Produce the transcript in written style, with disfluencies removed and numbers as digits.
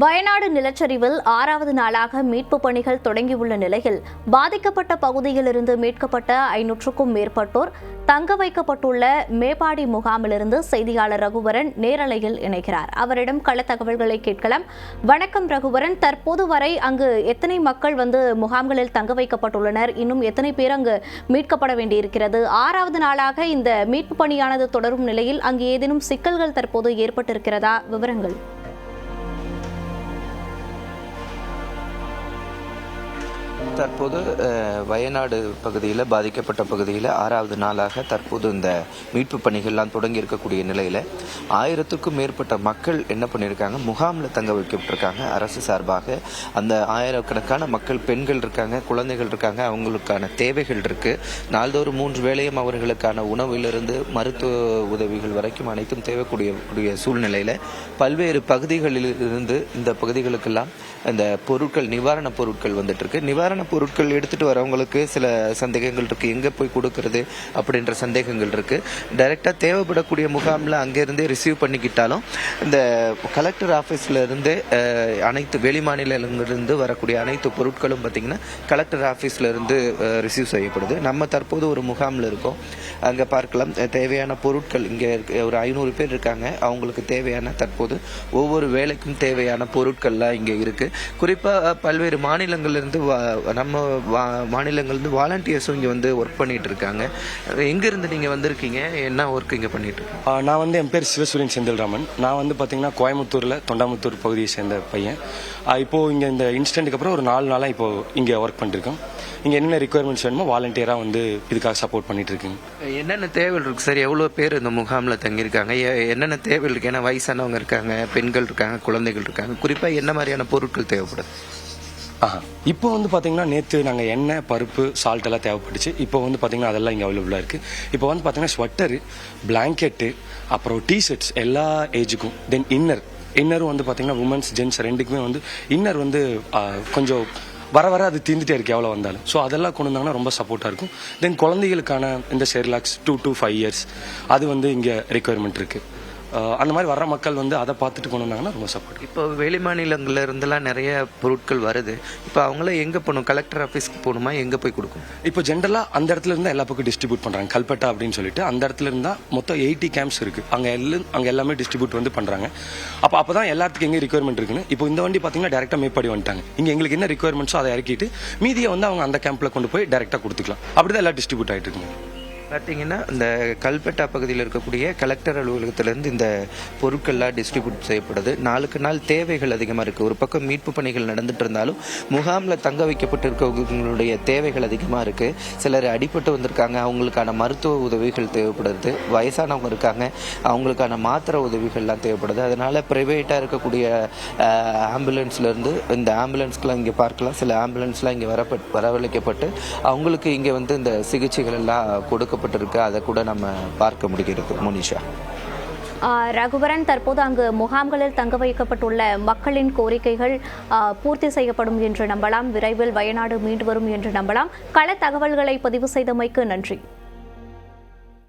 வயநாடு நிலச்சரிவில் 6வது நாளாக மீட்புப் பணிகள் தொடங்கியுள்ள நிலையில் பாதிக்கப்பட்ட பகுதியிலிருந்து மீட்கப்பட்ட 500க்கும் மேற்பட்டோர் தங்க வைக்கப்பட்டுள்ள மேப்பாடி முகாமிலிருந்து செய்தியாளர் ரகுவரன் நேரலையில் இணைகிறார். அவரிடம் கள தகவல்களை கேட்கலாம். வணக்கம் ரகுவரன், தற்போது வரை அங்கு எத்தனை மக்கள் முகாம்களில் தங்க வைக்கப்பட்டுள்ளனர்? இன்னும் எத்தனை பேர் அங்கு மீட்கப்பட வேண்டியிருக்கிறது? 6வது நாளாக இந்த மீட்பு பணியானது தொடரும் நிலையில் அங்கு ஏதேனும் சிக்கல்கள் தற்போது ஏற்பட்டிருக்கிறதா? விவரங்கள். தற்போது வயநாடு பகுதியில் பாதிக்கப்பட்ட பகுதியில் 6வது நாளாக தற்போது இந்த மீட்பு பணிகள்லாம் தொடங்கி இருக்கக்கூடிய நிலையில் 1000க்கும் மேற்பட்ட மக்கள் என்ன பண்ணியிருக்காங்க, முகாமில் தங்க வைக்கப்பட்டிருக்காங்க. அரசு சார்பாக அந்த ஆயிரக்கணக்கான மக்கள், பெண்கள் இருக்காங்க, குழந்தைகள் இருக்காங்க, அவங்களுக்கான தேவைகள் இருக்குது. நாள்தோறும் 3 வேளையும் அவர்களுக்கான உணவிலிருந்து மருத்துவ உதவிகள் வரைக்கும் அனைத்தும் தேவைக்கூடிய சூழ்நிலையில் பல்வேறு பகுதிகளில் இருந்து இந்த பகுதிகளுக்கெல்லாம் இந்த பொருட்கள், நிவாரணப் பொருட்கள் வந்துட்டு இருக்கு. நிவாரண பொருட்கள் எடுத்துட்டு வரவங்களுக்கு சில சந்தேகங்கள் இருக்கு, எங்க போய் கொடுக்கறது அப்படின்ற சந்தேகங்கள் இருக்கு. டைரக்டா தேவைப்படக்கூடிய முகாம்ல அங்கிருந்தே ரிசீவ் பண்ணிக்கிட்டாலும் இந்த கலெக்டர் ஆபீஸ்ல இருந்து அனைத்து வெளி மாநிலங்களிலிருந்து வரக்கூடிய அனைத்து பொருட்களும் பார்த்தீங்கன்னா கலெக்டர் ஆபீஸ்ல இருந்து ரிசீவ் செய்யப்படுது. நம்ம தற்போது ஒரு முகாம்ல இருக்கோம், அங்க பார்க்கலாம். தேவையான பொருட்கள் இங்க ஒரு 500 பேர் இருக்காங்க. அவங்களுக்கு தேவையான தற்போது ஒவ்வொரு வேலைக்கும் தேவையான பொருட்கள்லாம் இங்க இருக்கு. குறிப்பா பல்வேறு மாநிலங்கள்ல இருந்து நம்ம மாநிலங்கள்ந்து வாலண்டியர்ஸும் இங்கே ஒர்க் பண்ணிட்டு இருக்காங்க. எங்கேருந்து நீங்கள் வந்திருக்கீங்க, என்ன ஒர்க் இங்கே பண்ணிட்டு இருக்கீங்க? நான் என் பேர் சிவசூரியன் செந்தில்ராமன். நான் பார்த்தீங்கன்னா கோயம்புத்தூரில் தொண்டாமுத்தூர் பகுதியை சேர்ந்த பையன். இப்போது இங்கே இந்த இன்சிடென்ட்டுக்கு அப்புறம் ஒரு 4 நாளாக இப்போ இங்கே ஒர்க் பண்ணிருக்கோம். இங்கே என்னென்ன ரிக்குவயர்மெண்ட்ஸ் வேணுமோ வாலண்டியராக இதுக்காக சப்போர்ட் பண்ணிட்டு இருக்குங்க. என்னென்ன தேவை இருக்கு சார்? எவ்வளோ பேர் இந்த முகாமில் தங்கியிருக்காங்க? என்னென்ன தேவை இருக்கு? ஏன்னா வயசானவங்க இருக்காங்க, பெண்கள் இருக்காங்க, குழந்தைகள் இருக்காங்க. குறிப்பாக என்ன மாதிரியான பொருட்கள் தேவைப்படுது? இப்போ பார்த்தீங்கன்னா நேற்று நாங்கள் எண்ணெய், பருப்பு, சால்ட் எல்லாம் தேவைப்பட்டுச்சு. இப்போ பார்த்தீங்கன்னா அதெல்லாம் இங்கே அவைலபிளாக இருக்குது. இப்போ பார்த்தீங்கன்னா ஸ்வெட்டரு, பிளாங்கெட்டு, அப்புறம் டிஷர்ட்ஸ் எல்லா ஏஜுக்கும். தென் இன்னரும் பார்த்தீங்கன்னா உமன்ஸ், ஜென்ட்ஸ் ரெண்டுக்குமே இன்னர் கொஞ்சம் வர அது தீர்ந்துட்டே இருக்கு எவ்வளோ வந்தாலும். ஸோ அதெல்லாம் கொண்டு வந்தாங்கன்னா ரொம்ப சப்போர்ட்டாக இருக்கும். தென் குழந்தைகளுக்கான இந்த செர்லாக்ஸ் 2 to 5 years அது இங்கே ரெக்குயர்மெண்ட் இருக்குது. அந்த மாதிரி வர்ற மக்கள் அதை பார்த்துட்டு கொண்டு வந்தாங்கன்னா ரொம்ப சப்போர்ட். இப்போ வெளி மாநிலங்கள்ல இருந்தெல்லாம் நிறைய பொருட்கள் வருது. இப்போ அவங்களாம் எங்கே போகணும்? கலெக்டர் ஆஃபீஸ்க்கு போகணுமா? எங்கே போய் கொடுக்கும்? இப்போ ஜென்ரலாக அந்த இடத்துல இருந்தால் எல்லா பக்கம் டிஸ்ட்ரிபியூட் பண்ணுறாங்க. கல்பட்டா அப்படின்னு சொல்லிட்டு அந்த இடத்துல இருந்தால் மொத்தம் 80 கேம்ப்ஸ் இருக்குது. அங்கே எல்லாமே டிஸ்ட்ரிபியூட் பண்ணுறாங்க. அப்போ தான் எல்லாத்துக்கும் எங்கே ரிக்குவயர்மெண்ட் இருக்குன்னு. இப்போ இந்த வண்டி பார்த்தீங்கன்னா டேரெக்டாக மேப்பாடி வந்துட்டாங்க. இங்கே எங்களுக்கு என்ன ரிக்குவயர்மெண்ட்ஸோ அதை இறக்கிட்டு மீதியை அவங்க அந்த கேம்பில் கொண்டு போய் டேரெக்டாக கொடுத்துக்கலாம். அப்படி தான் எல்லாம் டிஸ்ட்ரிபியூட் ஆகிட்டு இருக்குங்க. பார்த்தீங்கன்னா இந்த கல்பட்டா பகுதியில் இருக்கக்கூடிய கலெக்டர் அலுவலகத்திலேருந்து இந்த பொருட்கள்லாம் டிஸ்ட்ரிபியூட் செய்யப்படுது. நாளுக்கு நாள் தேவைகள் அதிகமாக இருக்குது. ஒரு பக்கம் மீட்பு பணிகள் நடந்துட்டு இருந்தாலும் முகாமில் தங்க வைக்கப்பட்டிருக்கவங்களுடைய தேவைகள் அதிகமாக இருக்குது. சிலர் அடிபட்டு வந்திருக்காங்க, அவங்களுக்கான மருத்துவ உதவிகள் தேவைப்படுது. வயசானவங்க இருக்காங்க, அவங்களுக்கான மாத்திரை உதவிகள்லாம் தேவைப்படுது. அதனால் ப்ரைவேட்டாக இருக்கக்கூடிய ஆம்புலன்ஸ்லேருந்து இந்த ஆம்புலன்ஸ்க்கெலாம் இங்கே பார்க்கலாம். சில ஆம்புலன்ஸ்லாம் இங்கே வரவழைக்கப்பட்டு அவங்களுக்கு இங்கே இந்த சிகிச்சைகள் எல்லாம் கொடுக்கப்பட்டிருக்கு. அதை கூட நம்ம பார்க்க முடிகிறது. மோனிஷா. ரகுவரன், தற்போது அங்கு முகாம்களில் தங்க வைக்கப்பட்டுள்ள மக்களின் கோரிக்கைகள் பூர்த்தி செய்யப்படும் என்று நம்பலாம். விரைவில் வயநாடு மீண்டு வரும் என்று நம்பலாம். கள தகவல்களை பதிவு செய்தமைக்கு நன்றி.